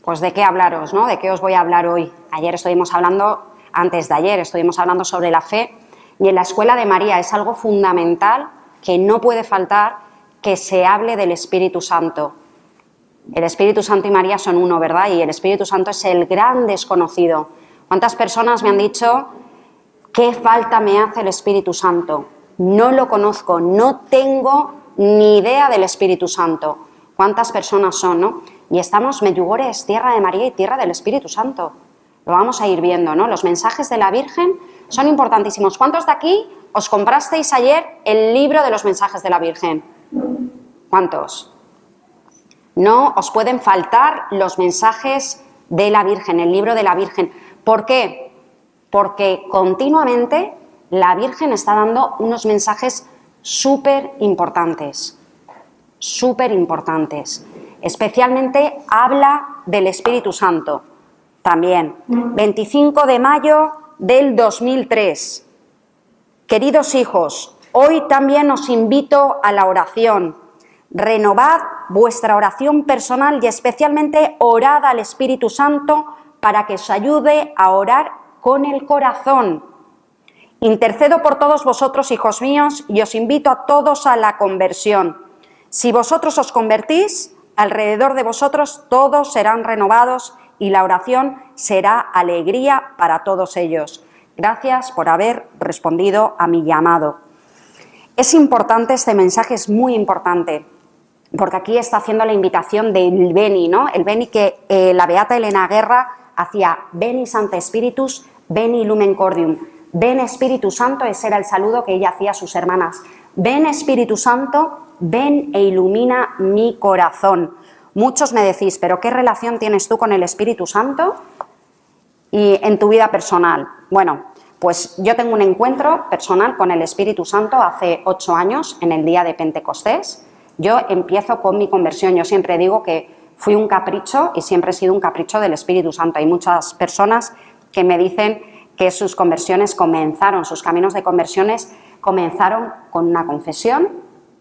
pues de qué hablaros, ¿no? ¿De qué os voy a hablar hoy? Antes de ayer estuvimos hablando sobre la fe, y en la Escuela de María es algo fundamental que no puede faltar que se hable del Espíritu Santo. El Espíritu Santo y María son uno, ¿verdad? Y el Espíritu Santo es el gran desconocido. ¿Cuántas personas me han dicho qué falta me hace el Espíritu Santo? No lo conozco, no tengo ni idea del Espíritu Santo. ¿Cuántas personas son, no? Y estamos, Medjugorje es tierra de María y tierra del Espíritu Santo. Lo vamos a ir viendo, ¿no? Los mensajes de la Virgen son importantísimos. ¿Cuántos de aquí os comprasteis ayer el libro de los mensajes de la Virgen? ¿Cuántos? No os pueden faltar los mensajes de la Virgen, el libro de la Virgen. ¿Por qué? Porque continuamente la Virgen está dando unos mensajes súper importantes. Especialmente habla del Espíritu Santo. También, 25 de mayo del 2003. Queridos hijos, hoy también os invito a la oración. Renovad vuestra oración personal y especialmente orad al Espíritu Santo para que os ayude a orar con el corazón. Intercedo por todos vosotros, hijos míos, y os invito a todos a la conversión. Si vosotros os convertís, alrededor de vosotros todos serán renovados y la oración será alegría para todos ellos. Gracias por haber respondido a mi llamado. Es importante, este mensaje es muy importante, porque aquí está haciendo la invitación del Veni, ¿no? El Veni que la beata Elena Guerra hacía: Veni Sancte Spiritus, Veni Lumen Cordium. Ven Espíritu Santo, ese era el saludo que ella hacía a sus hermanas. Ven Espíritu Santo, ven e ilumina mi corazón. Muchos me decís, ¿pero qué relación tienes tú con el Espíritu Santo y en tu vida personal? Bueno, pues yo tengo un encuentro personal con el Espíritu Santo hace 8 años, en el día de Pentecostés. Yo empiezo con mi conversión. Yo siempre digo que fui un capricho y siempre he sido un capricho del Espíritu Santo. Hay muchas personas que me dicen que sus conversiones sus caminos de conversiones comenzaron con una confesión,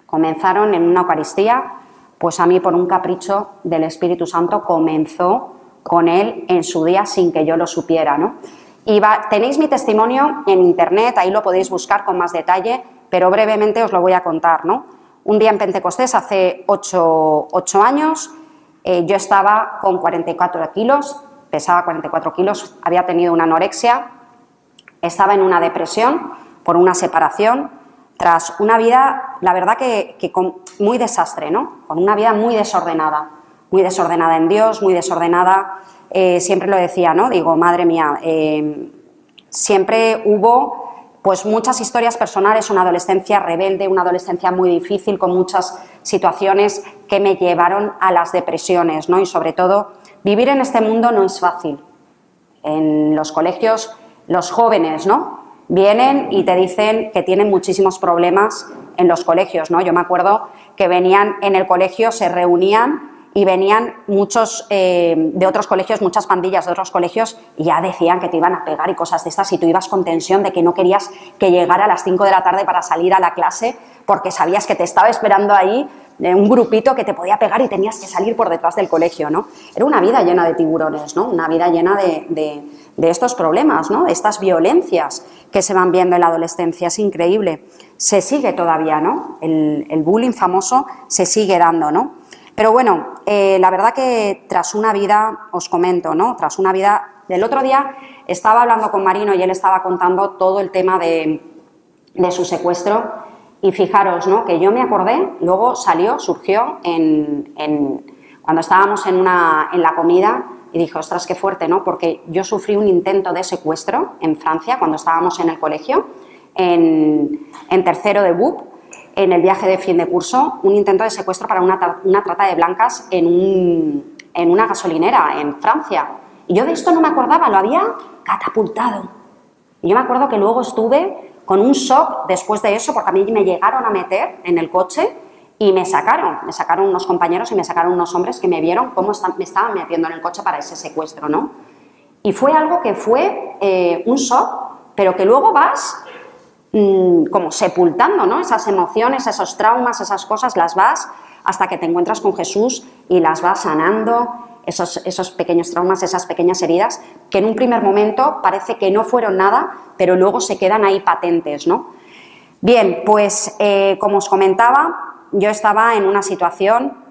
comenzaron en una Eucaristía. Pues a mí, por un capricho del Espíritu Santo, comenzó con él en su día sin que yo lo supiera, ¿no? Y tenéis mi testimonio en internet, ahí lo podéis buscar con más detalle, pero brevemente os lo voy a contar, ¿no? Un día en Pentecostés, hace 8 años, yo estaba con 44 kilos, pesaba 44 kilos, había tenido una anorexia, estaba en una depresión por una separación, tras una vida, la verdad que muy desastre, ¿no? Con una vida muy desordenada en Dios, muy desordenada, siempre lo decía, ¿no? Digo, madre mía, siempre hubo pues muchas historias personales, una adolescencia rebelde, una adolescencia muy difícil, con muchas situaciones que me llevaron a las depresiones, ¿no? Y sobre todo, vivir en este mundo no es fácil. En los colegios, los jóvenes, ¿no?, vienen y te dicen que tienen muchísimos problemas en los colegios, ¿no? Yo me acuerdo que venían en el colegio, se reunían y venían muchos de otros colegios, muchas pandillas de otros colegios, y ya decían que te iban a pegar y cosas de estas, y tú ibas con tensión de que no querías que llegara a las 5 de la tarde para salir a la clase, porque sabías que te estaba esperando ahí un grupito que te podía pegar y tenías que salir por detrás del colegio, ¿no? Era una vida llena de tiburones, ¿no? Una vida llena de estos problemas, ¿no? De estas violencias que se van viendo en la adolescencia. Es increíble. Se sigue todavía, ¿no? El bullying famoso se sigue dando, ¿no? Pero bueno, la verdad que tras una vida, os comento, ¿no? Tras una vida, del otro día estaba hablando con Marino y él estaba contando todo el tema de su secuestro. Y fijaros, ¿no?, que yo me acordé, luego surgió cuando estábamos en la comida, y dije, ostras, qué fuerte, ¿no? Porque yo sufrí un intento de secuestro en Francia cuando estábamos en el colegio, en tercero de BUP, en el viaje de fin de curso, un intento de secuestro para una trata de blancas en una gasolinera en Francia. Y yo de esto no me acordaba, lo había catapultado. Y yo me acuerdo que luego estuve con un shock después de eso, porque a mí me llegaron a meter en el coche y me sacaron unos compañeros y me sacaron unos hombres que me vieron cómo me estaban metiendo en el coche para ese secuestro, ¿no? Y fue algo que fue un shock, pero que luego vas como sepultando, ¿no? Esas emociones, esos traumas, esas cosas, las vas hasta que te encuentras con Jesús y las vas sanando esos pequeños traumas, esas pequeñas heridas, que en un primer momento parece que no fueron nada, pero luego se quedan ahí patentes, ¿no? Bien, pues como os comentaba, yo estaba en una situación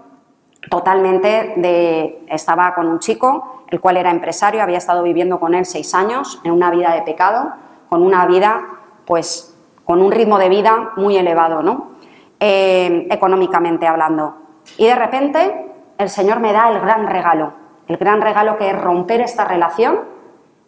estaba con un chico, el cual era empresario, había estado viviendo con él 6 años, en una vida de pecado, con una vida, pues, con un ritmo de vida muy elevado, ¿no? Económicamente hablando. Y de repente el Señor me da el gran regalo que es romper esta relación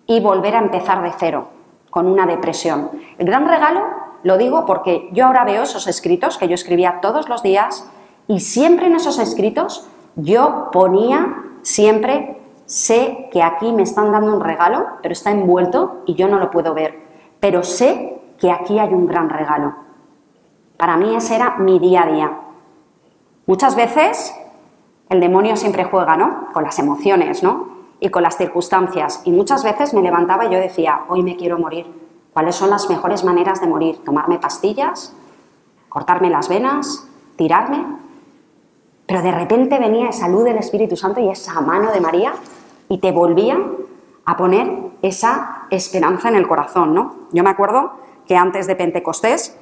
y volver a empezar de cero, con una depresión. El gran regalo, lo digo porque yo ahora veo esos escritos que yo escribía todos los días y siempre en esos escritos yo ponía siempre, sé que aquí me están dando un regalo, pero está envuelto y yo no lo puedo ver, pero sé que aquí hay un gran regalo. Para mí ese era mi día a día. Muchas veces el demonio siempre juega, ¿no?, con las emociones, ¿no?, y con las circunstancias. Y muchas veces me levantaba y yo decía, hoy me quiero morir. ¿Cuáles son las mejores maneras de morir? ¿Tomarme pastillas? ¿Cortarme las venas? ¿Tirarme? Pero de repente venía esa luz del Espíritu Santo y esa mano de María y te volvía a poner esa esperanza en el corazón, ¿no? Yo me acuerdo que antes de Pentecostés,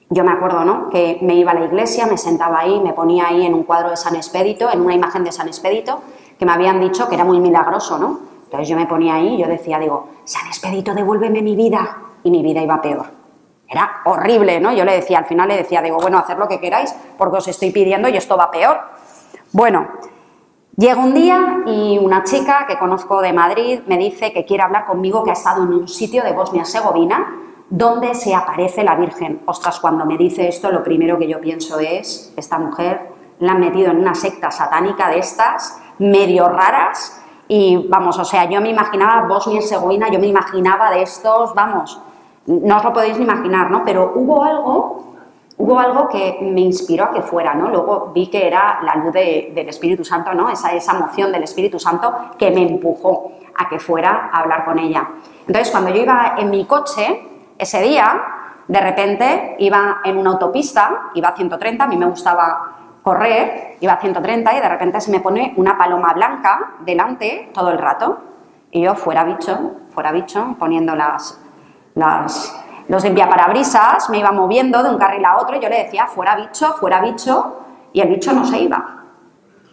¿no?, que me iba a la iglesia, me sentaba ahí, me ponía ahí en un cuadro de San Expedito, en una imagen de San Expedito, que me habían dicho que era muy milagroso, ¿no? Entonces yo me ponía ahí y yo decía, San Expedito, devuélveme mi vida. Y mi vida iba peor. Era horrible, ¿no? Yo le decía, al final le decía, bueno, haced lo que queráis, porque os estoy pidiendo y esto va peor. Bueno, llega un día y una chica que conozco de Madrid me dice que quiere hablar conmigo, que ha estado en un sitio de Bosnia-Herzegovina donde se aparece la Virgen. Ostras, cuando me dice esto, lo primero que yo pienso es, esta mujer la han metido en una secta satánica de estas, medio raras, y vamos, o sea, yo me imaginaba Bosnia-Herzegovina, yo me imaginaba de estos, vamos, no os lo podéis ni imaginar, ¿no? Pero hubo algo que me inspiró a que fuera, ¿no? Luego vi que era la luz del Espíritu Santo, ¿no? Esa moción del Espíritu Santo que me empujó a que fuera a hablar con ella. Entonces, cuando yo iba en mi coche, ese día, de repente, iba en una autopista, iba a 130, a mí me gustaba correr, iba a 130 y de repente se me pone una paloma blanca delante todo el rato. Y yo, fuera bicho, poniendo los limpiaparabrisas, me iba moviendo de un carril a otro y yo le decía, fuera bicho, y el bicho no se iba.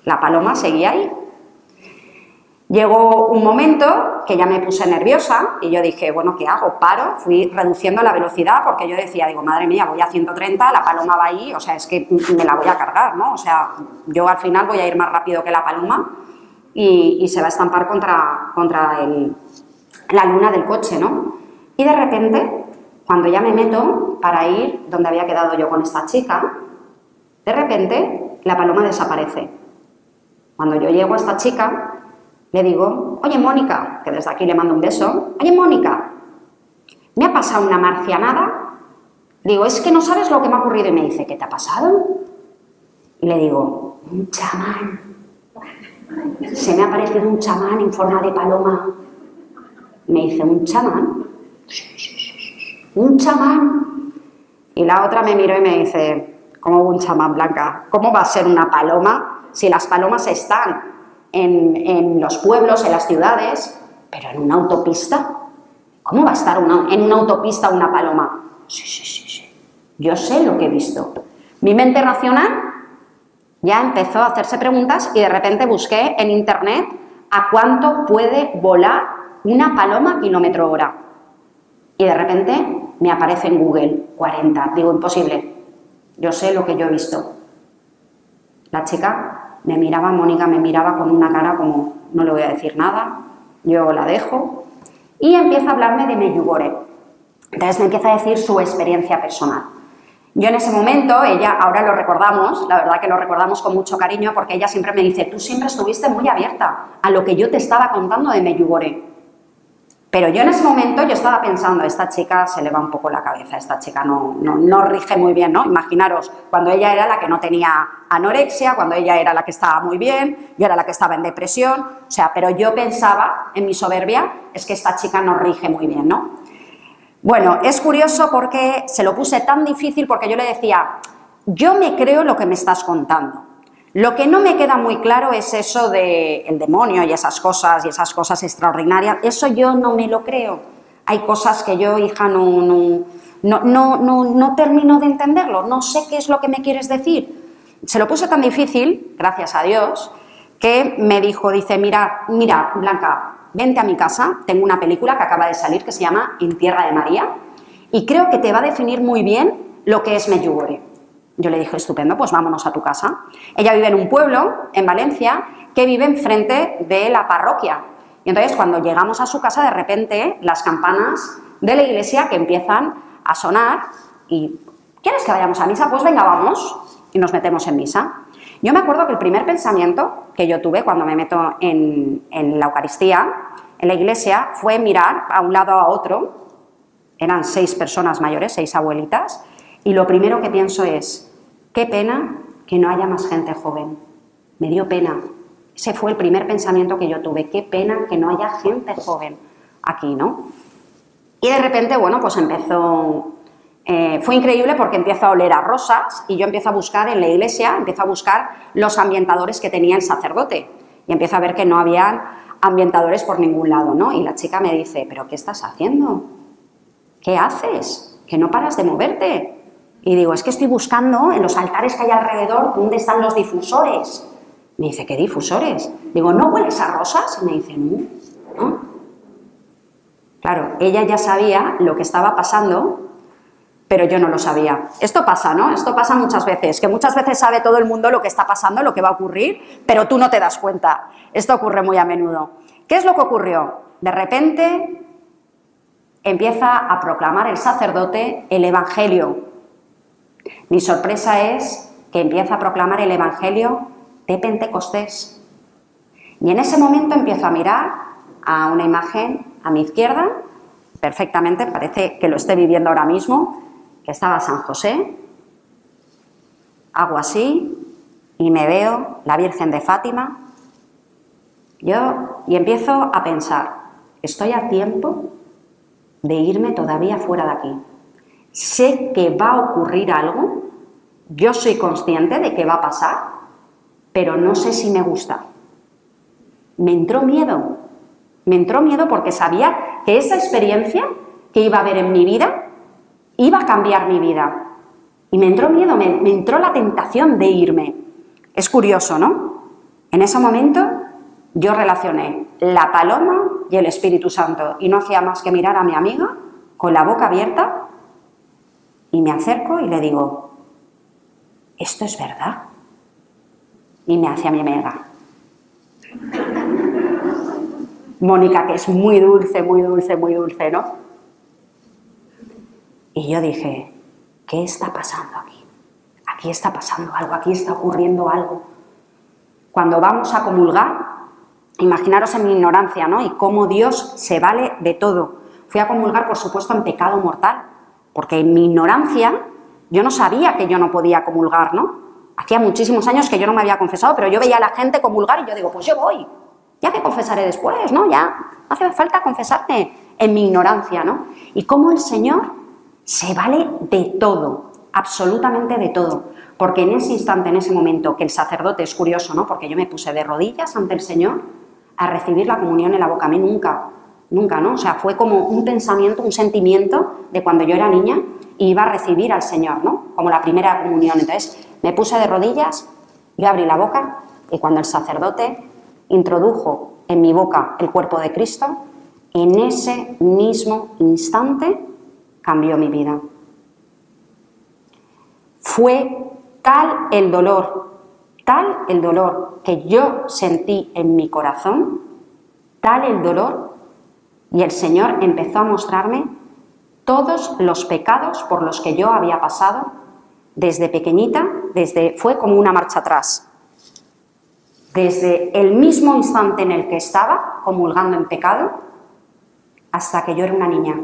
La paloma seguía ahí. Llegó un momento que ya me puse nerviosa y yo dije, bueno, ¿qué hago? Paro, fui reduciendo la velocidad porque yo decía, madre mía, voy a 130, la paloma va ahí, o sea, es que me la voy a cargar, ¿no? O sea, yo al final voy a ir más rápido que la paloma y se va a estampar contra la luna del coche, ¿no? Y de repente, cuando ya me meto para ir donde había quedado yo con esta chica, de repente la paloma desaparece. Cuando yo llego a esta chica, le digo, oye, Mónica, que desde aquí le mando un beso, oye, Mónica, me ha pasado una marcianada. Digo, es que no sabes lo que me ha ocurrido. Y me dice, ¿qué te ha pasado? Y le digo, un chamán. Se me ha aparecido un chamán en forma de paloma. Y me dice, ¿un chamán? Un chamán. Y la otra me miró y me dice, ¿cómo un chamán, Blanca? ¿Cómo va a ser una paloma si las palomas están en los pueblos, en las ciudades, pero en una autopista? ¿Cómo va a estar en una autopista una paloma? Sí. Yo sé lo que he visto. Mi mente racional ya empezó a hacerse preguntas y de repente busqué en internet a cuánto puede volar una paloma a kilómetro hora. Y de repente me aparece en Google 40. Digo, imposible. Yo sé lo que yo he visto. La chica me miraba, Mónica me miraba con una cara como, no le voy a decir nada, yo la dejo, y empieza a hablarme de Medjugorje. Entonces me empieza a decir su experiencia personal. Yo en ese momento, ella, ahora lo recordamos, la verdad que lo recordamos con mucho cariño, porque ella siempre me dice, tú siempre estuviste muy abierta a lo que yo te estaba contando de Medjugorje. Pero yo en ese momento yo estaba pensando, esta chica se le va un poco la cabeza, esta chica no rige muy bien, ¿no? Imaginaros, cuando ella era la que no tenía anorexia, cuando ella era la que estaba muy bien, yo era la que estaba en depresión, o sea, pero yo pensaba en mi soberbia, es que esta chica no rige muy bien, ¿no? Bueno, es curioso porque se lo puse tan difícil porque yo le decía, yo me creo lo que me estás contando. Lo que no me queda muy claro es eso del demonio y esas cosas extraordinarias. Eso yo no me lo creo. Hay cosas que yo, hija, no termino de entenderlo. No sé qué es lo que me quieres decir. Se lo puse tan difícil, gracias a Dios, que me dijo, dice, mira, Blanca, vente a mi casa. Tengo una película que acaba de salir que se llama En tierra de María y creo que te va a definir muy bien lo que es Medjugorje. Yo le dije, estupendo, pues vámonos a tu casa. Ella vive en un pueblo, en Valencia, que vive enfrente de la parroquia. Y entonces, cuando llegamos a su casa, de repente, las campanas de la iglesia que empiezan a sonar y ¿quieres que vayamos a misa? Pues venga, vamos. Y nos metemos en misa. Yo me acuerdo que el primer pensamiento que yo tuve cuando me meto en la Eucaristía, en la iglesia, fue mirar a un lado a otro. Eran 6 personas mayores, 6 abuelitas, y lo primero que pienso es, qué pena que no haya más gente joven. Me dio pena. Ese fue el primer pensamiento que yo tuve. Qué pena que no haya gente joven aquí, ¿no? Y de repente, bueno, pues empezó... fue increíble porque empiezo a oler a rosas y yo empiezo a buscar en la iglesia, empiezo a buscar los ambientadores que tenía el sacerdote. Y empiezo a ver que no habían ambientadores por ningún lado, ¿no? Y la chica me dice, ¿pero qué estás haciendo? ¿Qué haces? Que no paras de moverte. Y digo, es que estoy buscando en los altares que hay alrededor dónde están los difusores. Me dice, ¿qué difusores? Digo, ¿no hueles a rosas? Y me dice, no. Claro, ella ya sabía lo que estaba pasando, pero yo no lo sabía. Esto pasa, ¿no? Esto pasa muchas veces, que muchas veces sabe todo el mundo lo que está pasando, lo que va a ocurrir, pero tú no te das cuenta. Esto ocurre muy a menudo. ¿Qué es lo que ocurrió? De repente empieza a proclamar el sacerdote el Evangelio. Mi sorpresa es que empieza a proclamar el Evangelio de Pentecostés. Y en ese momento empiezo a mirar a una imagen a mi izquierda, perfectamente, parece que lo esté viviendo ahora mismo, que estaba San José. Hago así y me veo la Virgen de Fátima. Y empiezo a pensar, estoy a tiempo de irme todavía fuera de aquí. Sé que va a ocurrir algo, yo soy consciente de que va a pasar, pero no sé si me gusta. Me entró miedo porque sabía que esa experiencia que iba a haber en mi vida iba a cambiar mi vida. Y me entró miedo, me entró la tentación de irme. Es curioso, ¿no? En ese momento yo relacioné la paloma y el Espíritu Santo y no hacía más que mirar a mi amiga con la boca abierta. Y me acerco y le digo, ¿esto es verdad? Y me hace a mi amiga. Mónica, que es muy dulce, ¿no? Y yo dije, ¿qué está pasando aquí? Aquí está pasando algo, aquí está ocurriendo algo. Cuando vamos a comulgar, imaginaros en mi ignorancia, ¿no? Y cómo Dios se vale de todo. Fui a comulgar, por supuesto, en pecado mortal. Porque en mi ignorancia yo no sabía que yo no podía comulgar, ¿no? Hacía muchísimos años que yo no me había confesado, pero yo veía a la gente comulgar y yo digo, pues yo voy, ya me confesaré después, ¿no? Ya hace falta confesarme en mi ignorancia, ¿no? Y cómo el Señor se vale de todo, absolutamente de todo. Porque en ese instante, en ese momento, que el sacerdote, es curioso, ¿no? Porque yo me puse de rodillas ante el Señor a recibir la comunión en la boca. A mí nunca, ¿no? O sea, fue como un pensamiento, un sentimiento de cuando yo era niña y iba a recibir al Señor, ¿no? Como la primera comunión. Entonces, me puse de rodillas, yo abrí la boca y cuando el sacerdote introdujo en mi boca el cuerpo de Cristo, en ese mismo instante cambió mi vida. Fue tal el dolor que yo sentí en mi corazón, tal el dolor, y el Señor empezó a mostrarme todos los pecados por los que yo había pasado desde pequeñita, fue como una marcha atrás. Desde el mismo instante en el que estaba comulgando en pecado hasta que yo era una niña.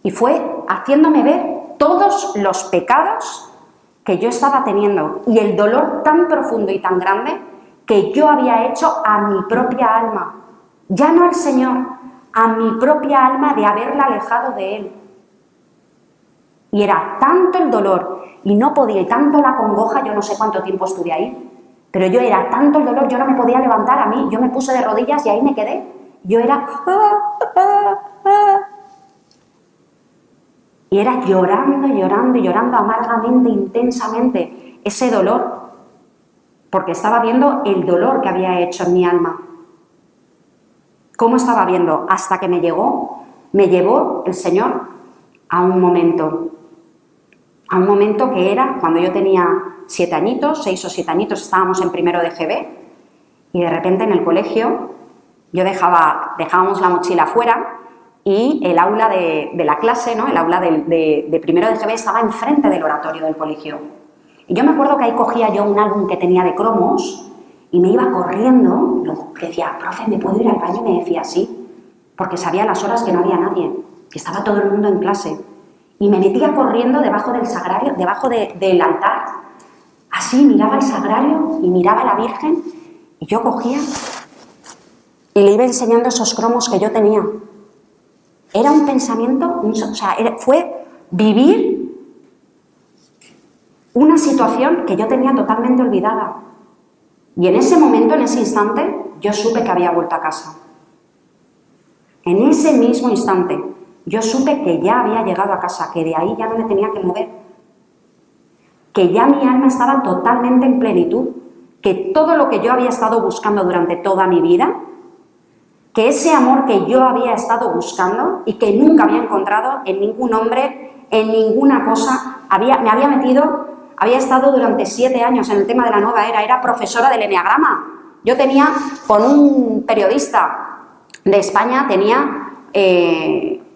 Y fue haciéndome ver todos los pecados que yo estaba teniendo y el dolor tan profundo y tan grande que yo había hecho a mi propia alma. Ya no al Señor, a mi propia alma de haberla alejado de Él. Y era tanto el dolor y no podía, y tanto la congoja, yo no sé cuánto tiempo estuve ahí, pero yo era tanto el dolor, yo no me podía levantar a mí, yo me puse de rodillas y ahí me quedé. Yo era... Y era llorando, llorando, llorando amargamente, intensamente, ese dolor, porque estaba viendo el dolor que había hecho en mi alma. ¿Cómo estaba viendo? Hasta que me llevó el Señor a un momento que era cuando yo tenía 7 añitos, 6 o 7 añitos, estábamos en primero de GB, y de repente en el colegio yo dejábamos la mochila fuera y el aula de la clase, ¿no? El aula de primero de GB estaba enfrente del oratorio del colegio. Y yo me acuerdo que ahí cogía yo un álbum que tenía de cromos y me iba corriendo, luego decía, profe, ¿me puedo ir al baño? Y me decía sí, porque sabía las horas que no había nadie, que estaba todo el mundo en clase. Y me metía corriendo debajo del sagrario, debajo del altar, así miraba el sagrario y miraba a la Virgen, y yo cogía y le iba enseñando esos cromos que yo tenía. Era un pensamiento, fue vivir una situación que yo tenía totalmente olvidada. Y en ese momento, en ese instante, yo supe que había vuelto a casa. En ese mismo instante, yo supe que ya había llegado a casa, que de ahí ya no me tenía que mover, que ya mi alma estaba totalmente en plenitud, que todo lo que yo había estado buscando durante toda mi vida, que ese amor que yo había estado buscando y que nunca había encontrado en ningún hombre, en ninguna cosa, había estado durante 7 años en el tema de la nueva era profesora del eneagrama. Yo tenía, con un periodista de España, tenía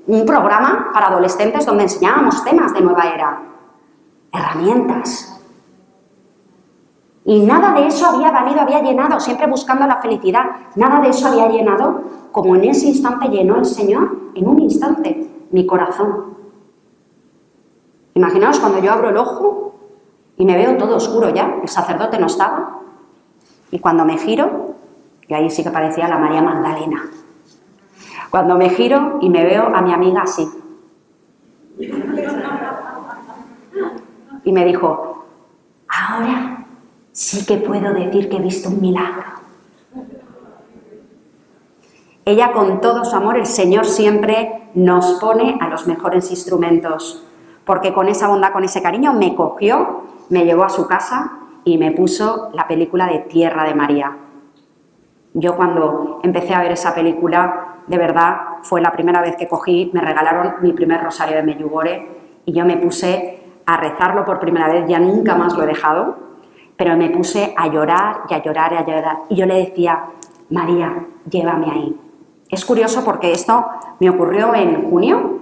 un programa para adolescentes donde enseñábamos temas de nueva era, herramientas. Y nada de eso había llenado, siempre buscando la felicidad, nada de eso había llenado como en ese instante llenó el Señor, en un instante, mi corazón. Imaginaos cuando yo abro el ojo y me veo todo oscuro ya, el sacerdote no estaba, y cuando me giro, y ahí sí que parecía la María Magdalena, cuando me giro y me veo a mi amiga así. Y me dijo, ahora sí que puedo decir que he visto un milagro. Ella, con todo su amor, el Señor siempre nos pone a los mejores instrumentos, porque con esa bondad, con ese cariño, me cogió, me llevó a su casa y me puso la película de Tierra de María. Yo cuando empecé a ver esa película, de verdad, fue la primera vez que cogí, me regalaron mi primer rosario de Medjugorje y yo me puse a rezarlo por primera vez, ya nunca más lo he dejado, pero me puse a llorar y a llorar y a llorar. Y yo le decía, María, llévame ahí. Es curioso porque esto me ocurrió en junio,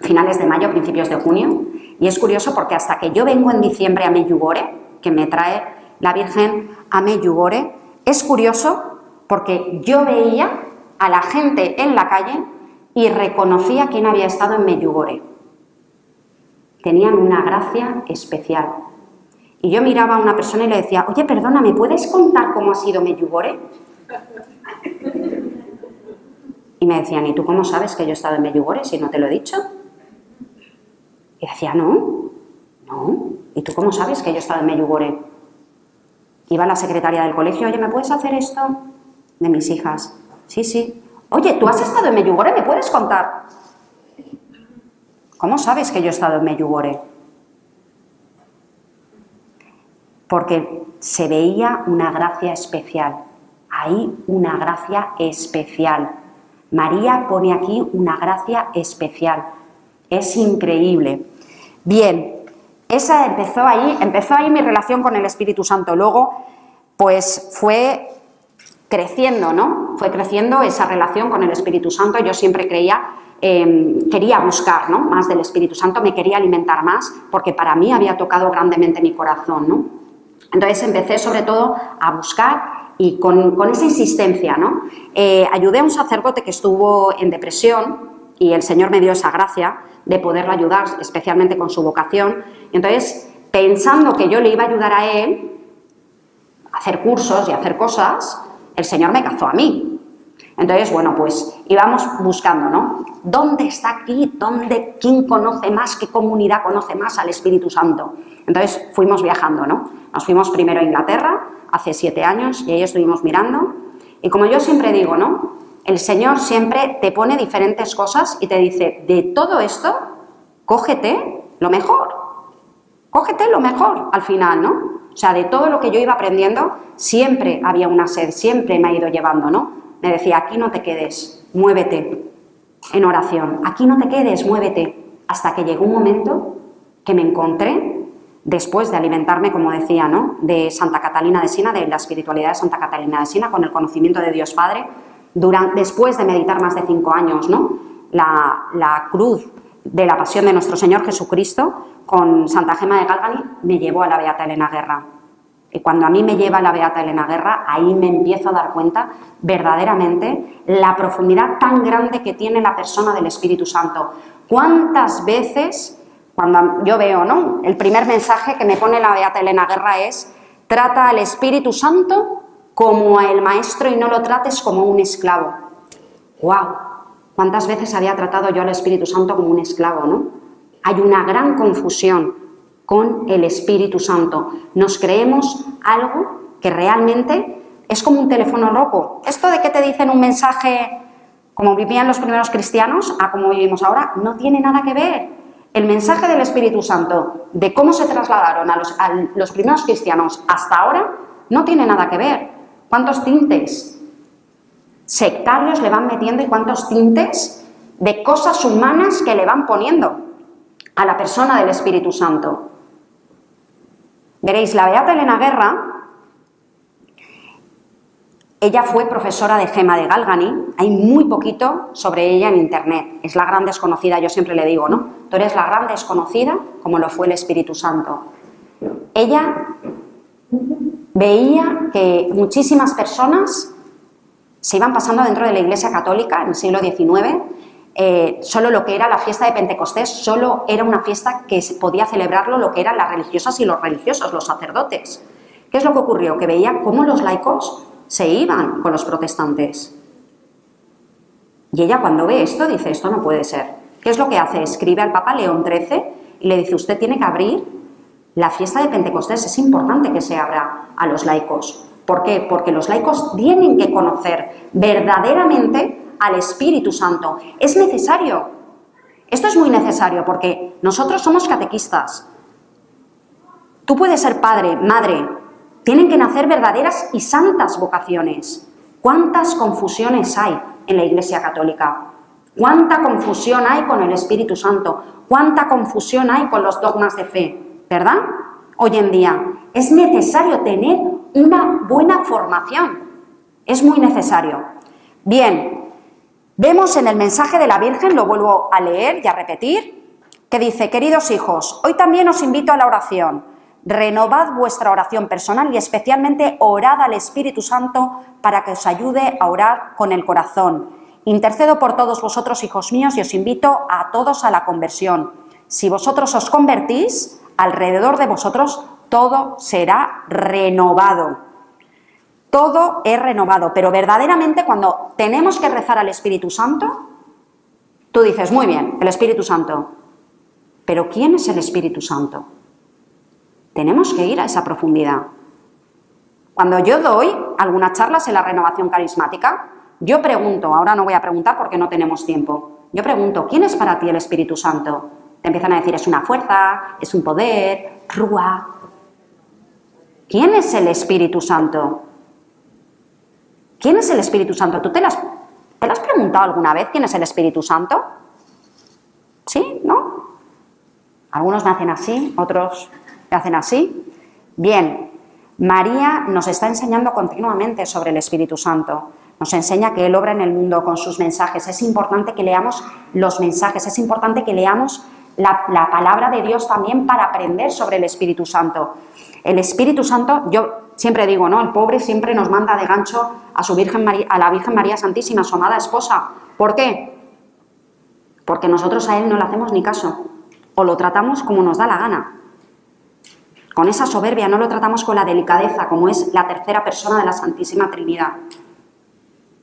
finales de mayo, principios de junio, y es curioso porque hasta que yo vengo en diciembre a Medjugorje, que me trae la Virgen a Medjugorje, es curioso porque yo veía a la gente en la calle y reconocía quién había estado en Medjugorje. Tenían una gracia especial. Y yo miraba a una persona y le decía, oye, perdona, ¿me puedes contar cómo ha sido Medjugorje? Y me decían, ¿y tú cómo sabes que yo he estado en Medjugorje si no te lo he dicho? Y decía, no. ¿Y tú cómo sabes que yo he estado en Medjugorje? Iba la secretaria del colegio, oye, ¿me puedes hacer esto? De mis hijas. Sí. Oye, ¿tú has estado en Medjugorje? ¿Me puedes contar? ¿Cómo sabes que yo he estado en Medjugorje? Porque se veía una gracia especial. Ahí una gracia especial. María pone aquí una gracia especial. Es increíble. Bien, esa empezó ahí mi relación con el Espíritu Santo. Luego, pues fue creciendo, ¿no? Fue creciendo esa relación con el Espíritu Santo. Yo siempre quería buscar, ¿no?, más del Espíritu Santo, me quería alimentar más, porque para mí había tocado grandemente mi corazón, ¿no? Entonces empecé sobre todo a buscar y con esa insistencia, ¿no? Ayudé a un sacerdote que estuvo en depresión y el Señor me dio esa gracia de poderlo ayudar, especialmente con su vocación. Y entonces, pensando que yo le iba a ayudar a él a hacer cursos y a hacer cosas, el Señor me cazó a mí. Entonces, bueno, pues íbamos buscando, ¿no? ¿Dónde está aquí? ¿Quién conoce más? ¿Qué comunidad conoce más al Espíritu Santo? Entonces fuimos viajando, ¿no? Nos fuimos primero a Inglaterra, hace 7 años, y ahí estuvimos mirando. Y como yo siempre digo, ¿no? El Señor siempre te pone diferentes cosas y te dice, de todo esto, cógete lo mejor. Cógete lo mejor al final, ¿no? O sea, de todo lo que yo iba aprendiendo, siempre había una sed, siempre me ha ido llevando, ¿no? Me decía, aquí no te quedes, muévete en oración, aquí no te quedes, muévete. Hasta que llegó un momento que me encontré, después de alimentarme, como decía, ¿no? De Santa Catalina de Siena, de la espiritualidad de Santa Catalina de Siena, con el conocimiento de Dios Padre, después de meditar más de 5 años, ¿no? La cruz de la pasión de nuestro Señor Jesucristo, con Santa Gema de Galvani, me llevó a la Beata Elena Guerra. Y cuando a mí me lleva la Beata Elena Guerra, ahí me empiezo a dar cuenta verdaderamente la profundidad tan grande que tiene la persona del Espíritu Santo. ¿Cuántas veces, cuando yo veo, ¿no? El primer mensaje que me pone la Beata Elena Guerra es: trata al Espíritu Santo como a el Maestro y no lo trates como un esclavo. ¡Guau! ¿Cuántas veces había tratado yo al Espíritu Santo como un esclavo, no? Hay una gran confusión con el Espíritu Santo. Nos creemos algo que realmente es como un teléfono loco. Esto de que te dicen un mensaje como vivían los primeros cristianos a como vivimos ahora, no tiene nada que ver. El mensaje del Espíritu Santo, de cómo se trasladaron a los primeros cristianos hasta ahora, no tiene nada que ver. ¿Cuántos tintes sectarios le van metiendo y cuántos tintes de cosas humanas que le van poniendo a la persona del Espíritu Santo? Veréis, la Beata Elena Guerra, ella fue profesora de Gema de Galvani, hay muy poquito sobre ella en internet, es la gran desconocida, yo siempre le digo, ¿no? Tú eres la gran desconocida como lo fue el Espíritu Santo. Ella veía que muchísimas personas se iban pasando dentro de la Iglesia Católica en el siglo XIX. Solo lo que era la fiesta de Pentecostés, solo era una fiesta que se podía celebrarlo lo que eran las religiosas y los religiosos, los sacerdotes. ¿Qué es lo que ocurrió? Que veía cómo los laicos se iban con los protestantes. Y ella, cuando ve esto, dice, esto no puede ser. ¿Qué es lo que hace? Escribe al Papa León XIII y le dice, usted tiene que abrir la fiesta de Pentecostés, es importante que se abra a los laicos. ¿Por qué? Porque los laicos tienen que conocer verdaderamente al Espíritu Santo. Es necesario. Esto es muy necesario porque nosotros somos catequistas. Tú puedes ser padre, madre. Tienen que nacer verdaderas y santas vocaciones. ¿Cuántas confusiones hay en la Iglesia Católica? ¿Cuánta confusión hay con el Espíritu Santo? ¿Cuánta confusión hay con los dogmas de fe? ¿Verdad? Hoy en día es necesario tener una buena formación. Es muy necesario. Bien. Vemos en el mensaje de la Virgen, lo vuelvo a leer y a repetir, que dice, queridos hijos, hoy también os invito a la oración. Renovad vuestra oración personal y especialmente orad al Espíritu Santo para que os ayude a orar con el corazón. Intercedo por todos vosotros, hijos míos, y os invito a todos a la conversión. Si vosotros os convertís, alrededor de vosotros todo será renovado. Todo es renovado, pero verdaderamente cuando tenemos que rezar al Espíritu Santo, tú dices, muy bien, el Espíritu Santo, pero ¿quién es el Espíritu Santo? Tenemos que ir a esa profundidad. Cuando yo doy algunas charlas en la renovación carismática, yo pregunto, ahora no voy a preguntar porque no tenemos tiempo, yo pregunto, ¿quién es para ti el Espíritu Santo? Te empiezan a decir, es una fuerza, es un poder, rúa. ¿Quién es el Espíritu Santo? ¿Quién es el Espíritu Santo? ¿Tú te lo has preguntado alguna vez quién es el Espíritu Santo? ¿Sí? ¿No? Algunos me hacen así, otros me hacen así. Bien, María nos está enseñando continuamente sobre el Espíritu Santo. Nos enseña que Él obra en el mundo con sus mensajes. Es importante que leamos los mensajes, es importante que leamos la palabra de Dios también para aprender sobre el Espíritu Santo. El Espíritu Santo, yo siempre digo, ¿no? El pobre siempre nos manda de gancho a su Virgen María, a la Virgen María Santísima, su amada esposa. ¿Por qué? Porque nosotros a Él no le hacemos ni caso, o lo tratamos como nos da la gana. Con esa soberbia, no lo tratamos con la delicadeza, como es la tercera persona de la Santísima Trinidad.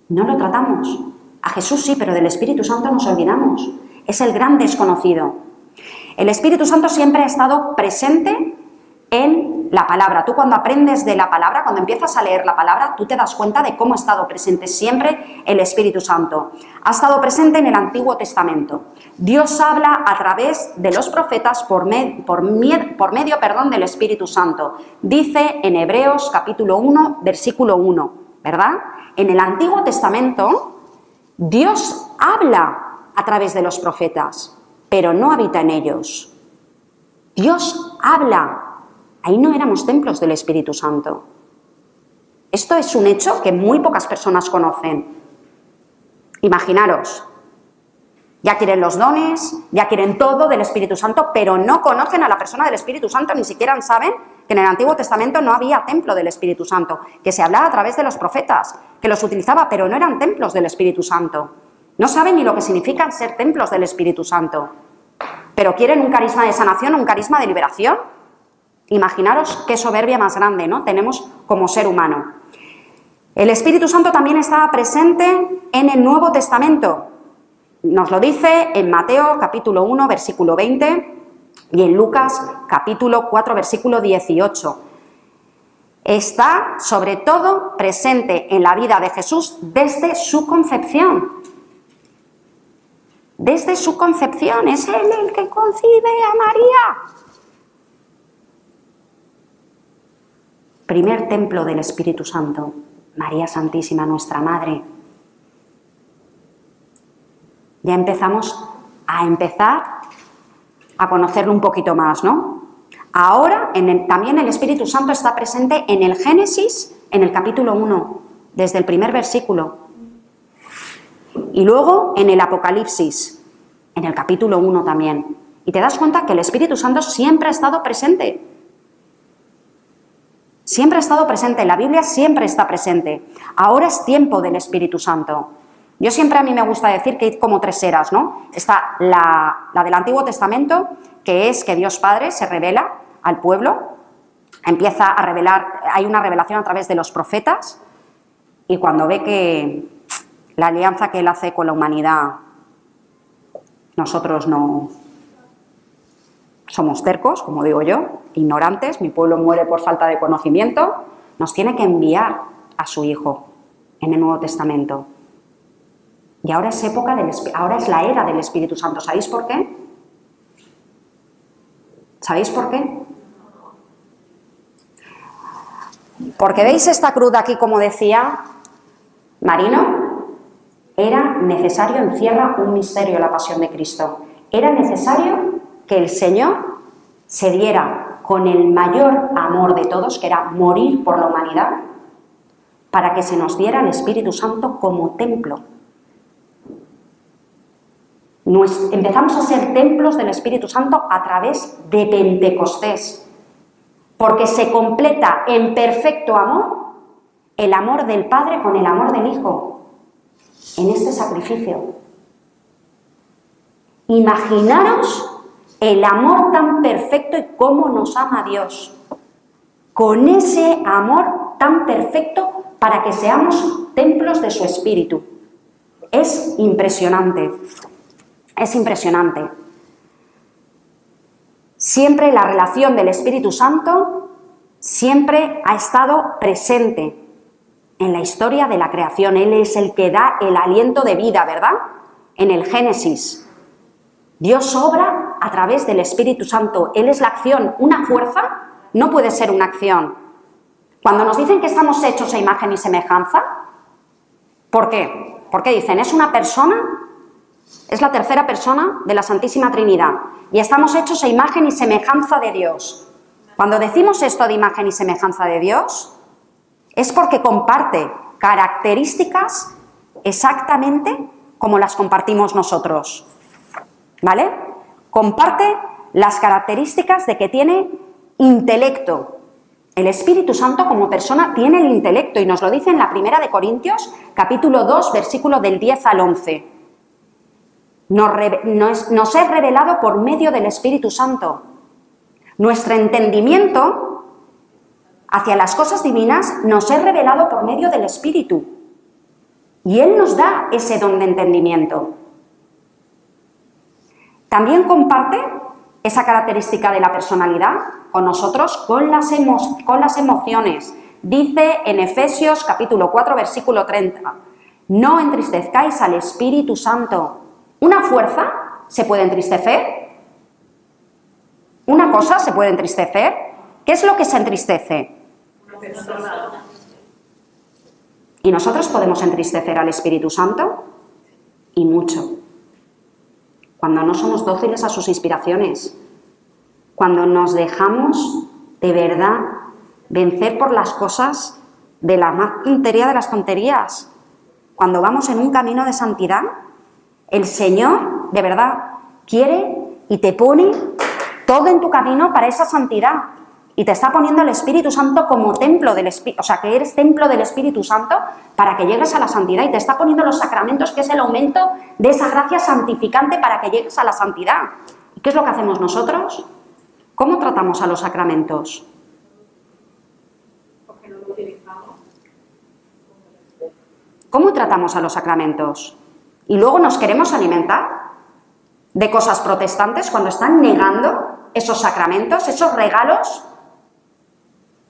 No lo tratamos. A Jesús sí, pero del Espíritu Santo nos olvidamos. Es el gran desconocido. El Espíritu Santo siempre ha estado presente en la palabra. Tú cuando aprendes de la palabra, cuando empiezas a leer la palabra, tú te das cuenta de cómo ha estado presente siempre el Espíritu Santo. Ha estado presente en el Antiguo Testamento. Dios habla a través de los profetas por medio del Espíritu Santo. Dice en Hebreos capítulo 1, versículo 1, ¿verdad? En el Antiguo Testamento, Dios habla a través de los profetas, pero no habita en ellos. Dios habla. Ahí no éramos templos del Espíritu Santo. Esto es un hecho que muy pocas personas conocen. Imaginaros, ya quieren los dones, ya quieren todo del Espíritu Santo, pero no conocen a la persona del Espíritu Santo, ni siquiera saben que en el Antiguo Testamento no había templo del Espíritu Santo, que se hablaba a través de los profetas, que los utilizaba, pero no eran templos del Espíritu Santo. No saben ni lo que significa ser templos del Espíritu Santo, pero quieren un carisma de sanación, un carisma de liberación. Imaginaros qué soberbia más grande, ¿no?, tenemos como ser humano. El Espíritu Santo también estaba presente en el Nuevo Testamento. Nos lo dice en Mateo capítulo 1, versículo 20 y en Lucas capítulo 4, versículo 18. Está sobre todo presente en la vida de Jesús desde su concepción. Desde su concepción, es Él el que concibe a María. Primer templo del Espíritu Santo, María Santísima, nuestra Madre. Ya empezamos a conocerlo un poquito más, ¿no? Ahora también el Espíritu Santo está presente en el Génesis, en el capítulo 1, desde el primer versículo. Y luego en el Apocalipsis, en el capítulo 1 también. Y te das cuenta que el Espíritu Santo siempre ha estado presente. Siempre ha estado presente, la Biblia siempre está presente. Ahora es tiempo del Espíritu Santo. Yo siempre, a mí me gusta decir que hay como tres eras, ¿no? Está la del Antiguo Testamento, que es que Dios Padre se revela al pueblo, empieza a revelar, hay una revelación a través de los profetas, y cuando ve que la alianza que Él hace con la humanidad, nosotros no somos tercos, como digo yo, ignorantes, mi pueblo muere por falta de conocimiento, nos tiene que enviar a su Hijo en el Nuevo Testamento. Y ahora es ahora es la era del Espíritu Santo. ¿Sabéis por qué? ¿Sabéis por qué? Porque veis esta cruz de aquí, como decía Marino, era necesario, encierra un misterio la pasión de Cristo. Era necesario que el Señor se diera con el mayor amor de todos, que era morir por la humanidad, para que se nos diera el Espíritu Santo como templo. Empezamos a ser templos del Espíritu Santo a través de Pentecostés, porque se completa en perfecto amor el amor del Padre con el amor del Hijo en este sacrificio. Imaginaros el amor tan perfecto y cómo nos ama Dios, con ese amor tan perfecto para que seamos templos de su Espíritu. Es impresionante. Es impresionante. Siempre la relación del Espíritu Santo siempre ha estado presente en la historia de la creación. Él es el que da el aliento de vida, ¿verdad? En el Génesis. Dios obra a través del Espíritu Santo. Él es la acción. Una fuerza no puede ser una acción. Cuando nos dicen que estamos hechos a imagen y semejanza, ¿por qué? Porque dicen, es una persona. Es la tercera persona de la Santísima Trinidad y estamos hechos a imagen y semejanza de Dios. Cuando decimos esto de imagen y semejanza de Dios, es porque comparte características exactamente como las compartimos nosotros, ¿vale? Comparte las características de que tiene intelecto. El Espíritu Santo como persona tiene el intelecto y nos lo dice en la Primera de Corintios, capítulo 2, versículo del 10 al 11. Nos es revelado por medio del Espíritu Santo. Nuestro entendimiento hacia las cosas divinas nos es revelado por medio del Espíritu. Y Él nos da ese don de entendimiento. También comparte esa característica de la personalidad con nosotros, con las emociones. Dice en Efesios capítulo 4, versículo 30, no entristezcáis al Espíritu Santo. ¿Una fuerza se puede entristecer? ¿Una cosa se puede entristecer? ¿Qué es lo que se entristece? Una persona. ¿Y nosotros podemos entristecer al Espíritu Santo? Y mucho. Cuando no somos dóciles a sus inspiraciones, cuando nos dejamos de verdad vencer por las cosas de la más tontería de las tonterías, cuando vamos en un camino de santidad, el Señor de verdad quiere y te pone todo en tu camino para esa santidad y te está poniendo el Espíritu Santo como templo del Espíritu, o sea, que eres templo del Espíritu Santo para que llegues a la santidad y te está poniendo los sacramentos, que es el aumento de esa gracia santificante para que llegues a la santidad. ¿Y qué es lo que hacemos nosotros? ¿Cómo tratamos a los sacramentos? Porque no lo utilizamos. ¿Cómo tratamos a los sacramentos? Y luego nos queremos alimentar de cosas protestantes cuando están negando esos sacramentos, esos regalos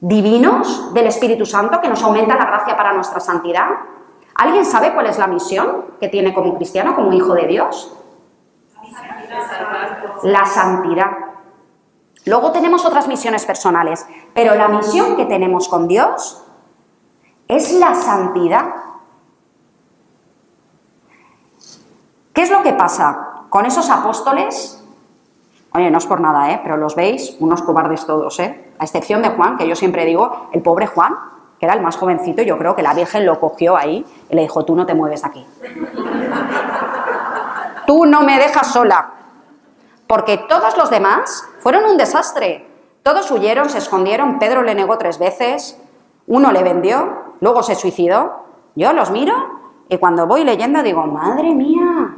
divinos del Espíritu Santo que nos aumenta la gracia para nuestra santidad. ¿Alguien sabe cuál es la misión que tiene como cristiano, como hijo de Dios? La santidad. Luego tenemos otras misiones personales, pero la misión que tenemos con Dios es la santidad. ¿Qué es lo que pasa con esos apóstoles? Oye, no es por nada, pero los veis, unos cobardes todos, a excepción de Juan, que yo siempre digo, el pobre Juan, que era el más jovencito, yo creo que la Virgen lo cogió ahí y le dijo, tú no te mueves de aquí. Tú no me dejas sola. Porque todos los demás fueron un desastre. Todos huyeron, se escondieron, Pedro le negó 3 veces, uno le vendió, luego se suicidó. Yo los miro y cuando voy leyendo digo, madre mía.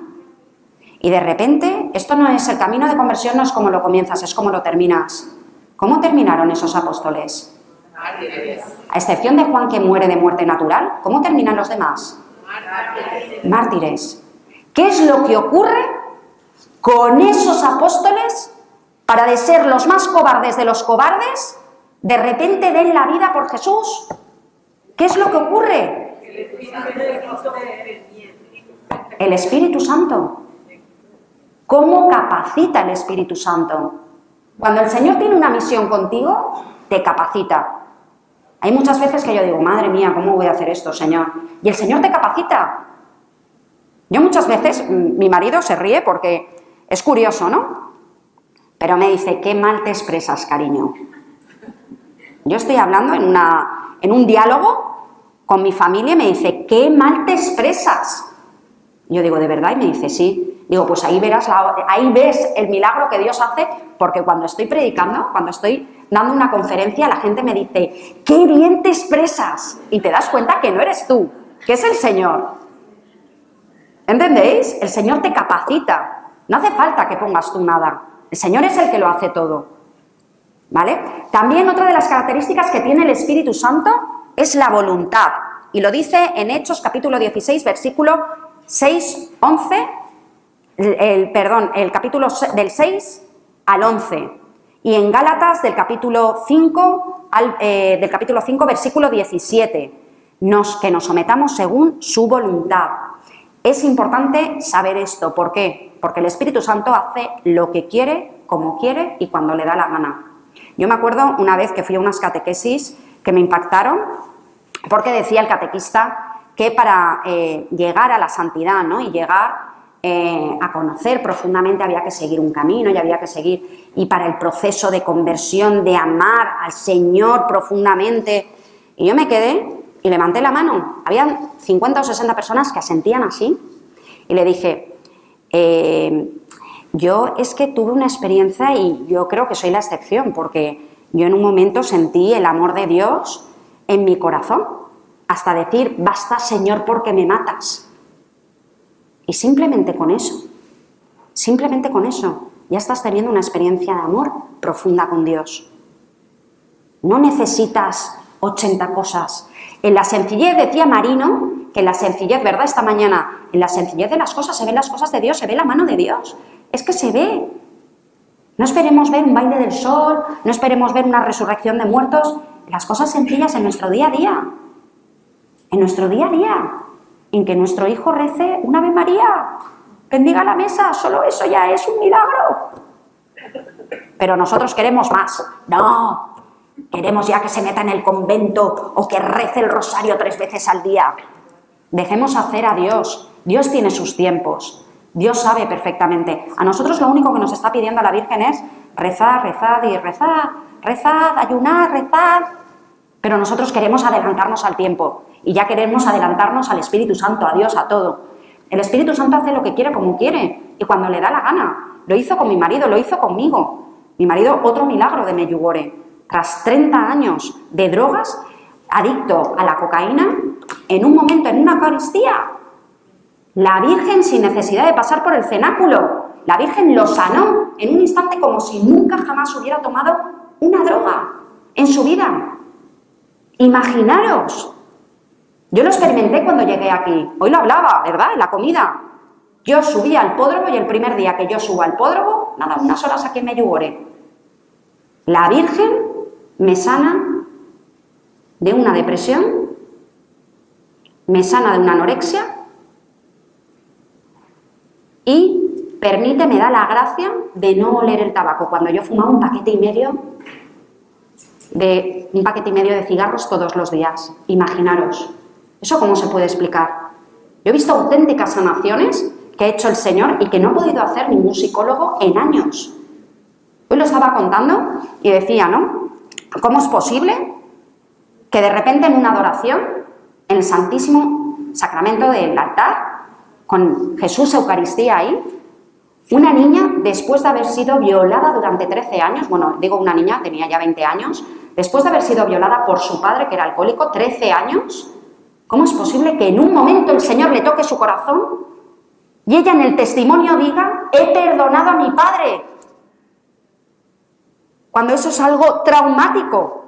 Y de repente, esto no es el camino de conversión, no es como lo comienzas, es como lo terminas. ¿Cómo terminaron esos apóstoles? Mártires. A excepción de Juan, que muere de muerte natural, ¿cómo terminan los demás? Mártires. ¿Qué es lo que ocurre con esos apóstoles para de ser los más cobardes de los cobardes, de repente den la vida por Jesús? ¿Qué es lo que ocurre? El Espíritu Santo. ¿Cómo capacita el Espíritu Santo? Cuando el Señor tiene una misión contigo, te capacita. Hay muchas veces que yo digo, madre mía, ¿cómo voy a hacer esto, Señor? Y el Señor te capacita. Yo muchas veces, mi marido se ríe porque es curioso, ¿no? Pero me dice, qué mal te expresas, cariño. Yo estoy hablando en un diálogo con mi familia y me dice, qué mal te expresas. Yo digo, ¿de verdad? Y me dice, sí. Digo, pues ahí ves el milagro que Dios hace, porque cuando estoy predicando, cuando estoy dando una conferencia, la gente me dice, ¡qué bien te expresas! Y te das cuenta que no eres tú, que es el Señor. ¿Entendéis? El Señor te capacita. No hace falta que pongas tú nada. El Señor es el que lo hace todo. ¿Vale? También otra de las características que tiene el Espíritu Santo es la voluntad. Y lo dice en Hechos capítulo 16, versículo 6, 11, el capítulo del 6 al 11. Y en Gálatas del capítulo 5, versículo 17. Que nos sometamos según su voluntad. Es importante saber esto. ¿Por qué? Porque el Espíritu Santo hace lo que quiere, como quiere y cuando le da la gana. Yo me acuerdo una vez que fui a unas catequesis que me impactaron, porque decía el catequista que para llegar a la santidad, ¿no? Y llegar a conocer profundamente había que seguir un camino y había que seguir, y para el proceso de conversión, de amar al Señor profundamente. Y yo me quedé y levanté la mano. Habían 50 o 60 personas que asentían así y le dije, yo es que tuve una experiencia y yo creo que soy la excepción, porque yo en un momento sentí el amor de Dios en mi corazón, hasta decir, basta Señor porque me matas. Y simplemente con eso, ya estás teniendo una experiencia de amor profunda con Dios. No necesitas 80 cosas. En la sencillez, decía Marino, que en la sencillez, ¿verdad? Esta mañana, en la sencillez de las cosas se ven las cosas de Dios, se ve la mano de Dios. Es que se ve. No esperemos ver un baile del sol, no esperemos ver una resurrección de muertos. Las cosas sencillas en nuestro día a día. En nuestro día a día. En que nuestro hijo rece una Ave María, bendiga la mesa, solo eso ya es un milagro. Pero nosotros queremos más. No, queremos ya que se meta en el convento o que rece el rosario 3 veces al día. Dejemos hacer a Dios. Dios tiene sus tiempos. Dios sabe perfectamente. A nosotros lo único que nos está pidiendo la Virgen es rezar, rezar y rezar. Rezad, ayunad, rezad. Pero nosotros queremos adelantarnos al tiempo. Y ya queremos adelantarnos al Espíritu Santo, a Dios, a todo. El Espíritu Santo hace lo que quiere como quiere y cuando le da la gana. Lo hizo con mi marido, lo hizo conmigo. Mi marido, otro milagro de Medjugorje. Tras 30 años de drogas, adicto a la cocaína, en un momento, en una Eucaristía, la Virgen, sin necesidad de pasar por el cenáculo, la Virgen lo sanó en un instante como si nunca jamás hubiera tomado una droga en su vida. Imaginaros. Yo lo experimenté cuando llegué aquí. Hoy lo hablaba, ¿verdad? En la comida. Yo subí al pódromo y el primer día que yo subo al pódromo, nada, unas horas aquí en Medjugorje, la Virgen me sana de una depresión, me sana de una anorexia y me da la gracia de no oler el tabaco. Cuando yo fumaba un paquete y medio de cigarros todos los días. Imaginaros. ¿Eso cómo se puede explicar? Yo he visto auténticas sanaciones que ha hecho el Señor y que no ha podido hacer ningún psicólogo en años. Hoy lo estaba contando y decía, ¿no? ¿Cómo es posible que de repente en una adoración, en el Santísimo Sacramento del altar, con Jesús Eucaristía ahí, una niña, después de haber sido violada durante 13 años, bueno, digo una niña, tenía ya 20 años, después de haber sido violada por su padre, que era alcohólico, 13 años, ¿cómo es posible que en un momento el Señor le toque su corazón y ella en el testimonio diga, he perdonado a mi padre? Cuando eso es algo traumático.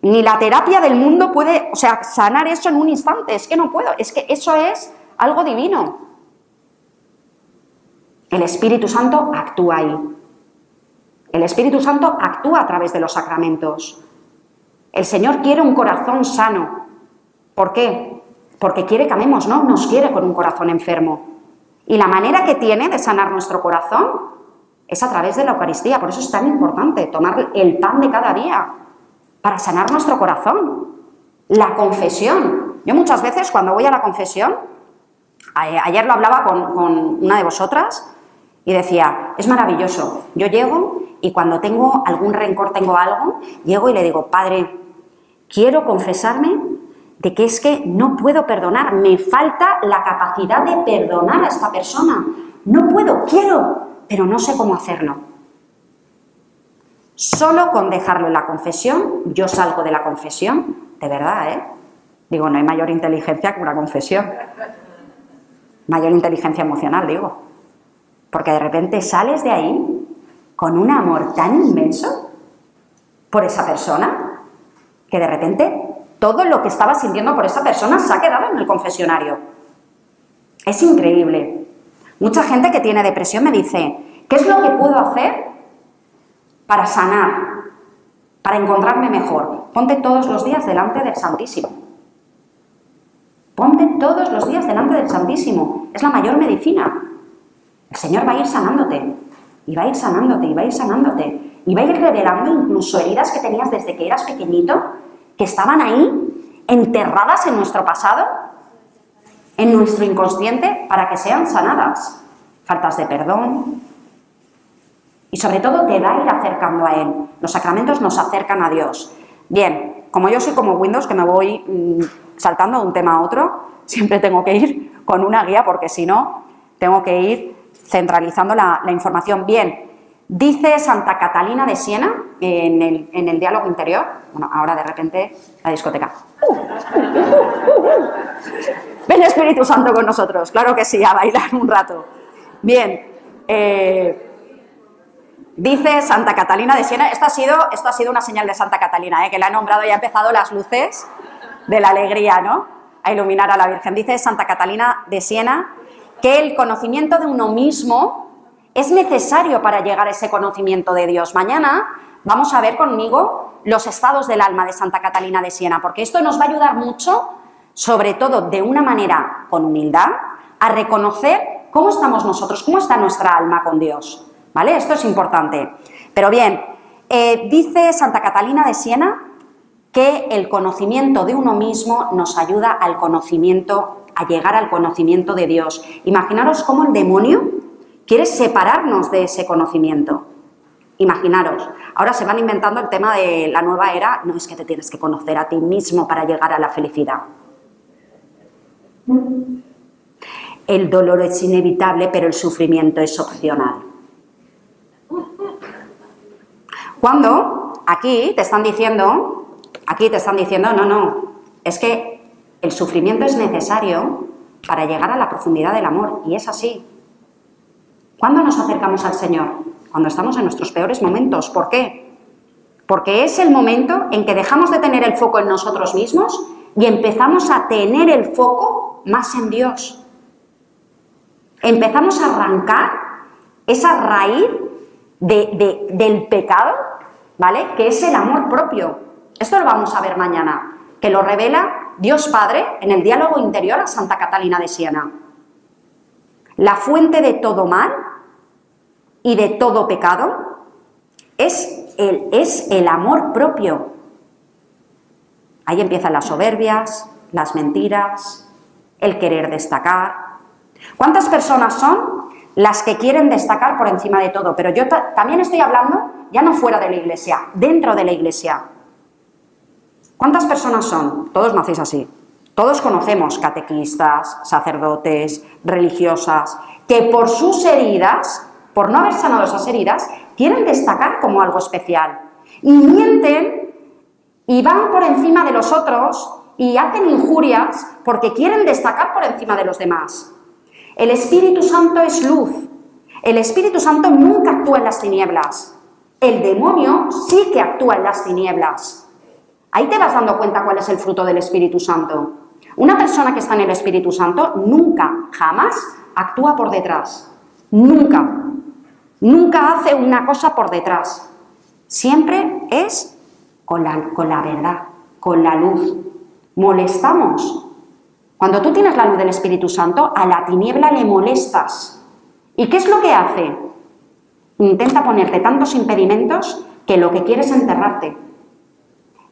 Ni la terapia del mundo puede, sanar eso en un instante. Es que no puedo, es que eso es algo divino. El Espíritu Santo actúa ahí. El Espíritu Santo actúa a través de los sacramentos. El Señor quiere un corazón sano. ¿Por qué? Porque quiere que amemos, no nos quiere con un corazón enfermo. Y la manera que tiene de sanar nuestro corazón es a través de la Eucaristía. Por eso es tan importante tomar el pan de cada día para sanar nuestro corazón. La confesión. Yo muchas veces cuando voy a la confesión, ayer lo hablaba con una de vosotras y decía, es maravilloso. Yo llego y cuando tengo algún rencor, tengo algo, llego y le digo, Padre, quiero confesarme de que es que no puedo perdonar, me falta la capacidad de perdonar a esta persona. No puedo, quiero, pero no sé cómo hacerlo. Solo con dejarlo en la confesión, yo salgo de la confesión, de verdad, ¿eh? Digo, no hay mayor inteligencia que una confesión. Mayor inteligencia emocional, digo. Porque de repente sales de ahí con un amor tan inmenso por esa persona que de repente todo lo que estaba sintiendo por esa persona se ha quedado en el confesionario. Es increíble. Mucha gente que tiene depresión me dice, ¿qué es lo que puedo hacer para sanar, para encontrarme mejor? Ponte todos los días delante del Santísimo. Ponte todos los días delante del Santísimo. Es la mayor medicina. El Señor va a ir sanándote, y va a ir sanándote, y va a ir sanándote, y va a ir revelando incluso heridas que tenías desde que eras pequeñito, que estaban ahí, enterradas en nuestro pasado, en nuestro inconsciente, para que sean sanadas. Faltas de perdón. Y sobre todo te va a ir acercando a Él. Los sacramentos nos acercan a Dios. Bien, como yo soy como Windows, que me voy saltando de un tema a otro, siempre tengo que ir con una guía, porque si no, tengo que ir centralizando la información. Bien, dice Santa Catalina de Siena, en el diálogo interior, bueno, ahora de repente la discoteca. Ven Espíritu Santo con nosotros, claro que sí, a bailar un rato. Bien, Dice Santa Catalina de Siena, esto ha sido una señal de Santa Catalina, que la ha nombrado y ha empezado las luces de la alegría, ¿no? A iluminar a la Virgen. Dice Santa Catalina de Siena que el conocimiento de uno mismo es necesario para llegar a ese conocimiento de Dios. Mañana vamos a ver conmigo los estados del alma de Santa Catalina de Siena, porque esto nos va a ayudar mucho, sobre todo de una manera con humildad, a reconocer cómo estamos nosotros, cómo está nuestra alma con Dios, ¿vale? Esto es importante. Pero bien, dice Santa Catalina de Siena que el conocimiento de uno mismo nos ayuda al conocimiento, a llegar al conocimiento de Dios. Imaginaros cómo el demonio quiere separarnos de ese conocimiento. Imaginaros. Ahora se van inventando el tema de la nueva era. No, es que te tienes que conocer a ti mismo para llegar a la felicidad. El dolor es inevitable, pero el sufrimiento es opcional. Cuando aquí te están diciendo, no, es que el sufrimiento es necesario para llegar a la profundidad del amor, y es así. ¿Cuándo nos acercamos al Señor? Cuando estamos en nuestros peores momentos. ¿Por qué? Porque es el momento en que dejamos de tener el foco en nosotros mismos y empezamos a tener el foco más en Dios. Empezamos a arrancar esa raíz del pecado, ¿vale? Que es el amor propio. Esto lo vamos a ver mañana, que lo revela Dios Padre en el diálogo interior a Santa Catalina de Siena. La fuente de todo mal y de todo pecado es el amor propio. Ahí empiezan las soberbias, las mentiras, el querer destacar. ¿Cuántas personas son las que quieren destacar por encima de todo? Pero yo también estoy hablando ya no fuera de la iglesia, dentro de la iglesia. ¿Cuántas personas son? Todos nacéis así. Todos conocemos catequistas, sacerdotes, religiosas, que por sus heridas, por no haber sanado esas heridas, quieren destacar como algo especial. Y mienten y van por encima de los otros y hacen injurias porque quieren destacar por encima de los demás. El Espíritu Santo es luz. El Espíritu Santo nunca actúa en las tinieblas. El demonio sí que actúa en las tinieblas. Ahí te vas dando cuenta cuál es el fruto del Espíritu Santo. Una persona que está en el Espíritu Santo nunca, jamás actúa por detrás. Nunca. Nunca hace una cosa por detrás. Siempre es con la verdad, con la luz. Molestamos. Cuando tú tienes la luz del Espíritu Santo, a la tiniebla le molestas. ¿Y qué es lo que hace? Intenta ponerte tantos impedimentos que lo que quiere es enterrarte.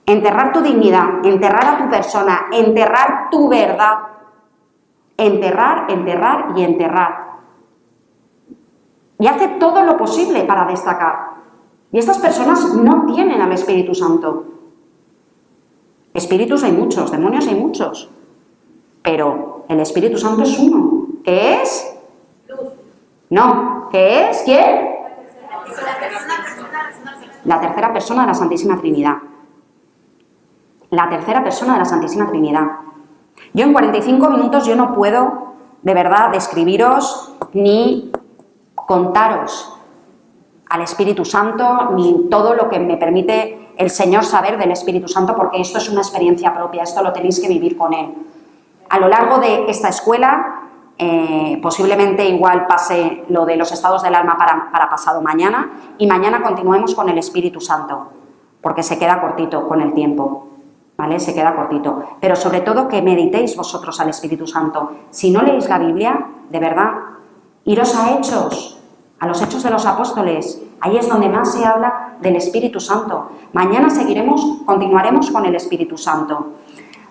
Enterrar tu dignidad, enterrar a tu persona, enterrar tu verdad. Enterrar, enterrar y enterrar. Y hace todo lo posible para destacar. Y estas personas no tienen al Espíritu Santo. Espíritus hay muchos, demonios hay muchos. Pero el Espíritu Santo es uno. ¿Qué es? No. ¿Qué es? ¿Quién? La tercera persona de la Santísima Trinidad. La tercera persona de la Santísima Trinidad. Yo en 45 minutos yo no puedo, de verdad, describiros ni contaros al Espíritu Santo, ni todo lo que me permite el Señor saber del Espíritu Santo, porque esto es una experiencia propia, esto lo tenéis que vivir con Él. A lo largo de esta escuela, posiblemente igual pase lo de los estados del alma para pasado mañana, y mañana continuemos con el Espíritu Santo, porque se queda cortito con el tiempo, ¿vale? Se queda cortito. Pero sobre todo que meditéis vosotros al Espíritu Santo. Si no leéis la Biblia, de verdad, iros a Hechos, a los Hechos de los Apóstoles. Ahí es donde más se habla del Espíritu Santo. Mañana continuaremos con el Espíritu Santo.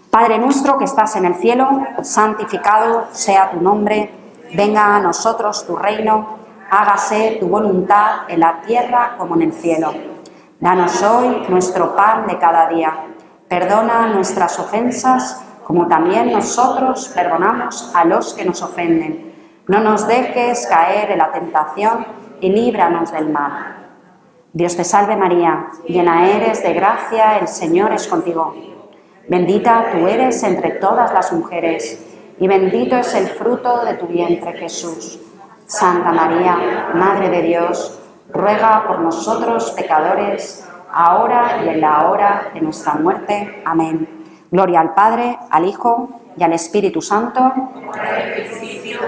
Padre nuestro que estás en el cielo, santificado sea tu nombre, venga a nosotros tu reino, hágase tu voluntad en la tierra como en el cielo. Danos hoy nuestro pan de cada día, perdona nuestras ofensas como también nosotros perdonamos a los que nos ofenden. No nos dejes caer en la tentación y líbranos del mal. Dios te salve María, llena eres de gracia, el Señor es contigo. Bendita tú eres entre todas las mujeres, y bendito es el fruto de tu vientre, Jesús. Santa María, Madre de Dios, ruega por nosotros pecadores, ahora y en la hora de nuestra muerte. Amén. Gloria al Padre, al Hijo y al Espíritu Santo. Al principio,